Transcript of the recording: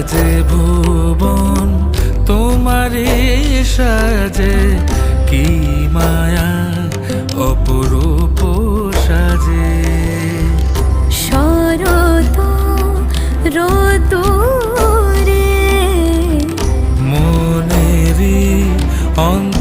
সাজে ভুবন তোমারে সাজে, কি মায়া অপরূপ সাজে। শরৎ ঋতুরে মনেরি অন্ত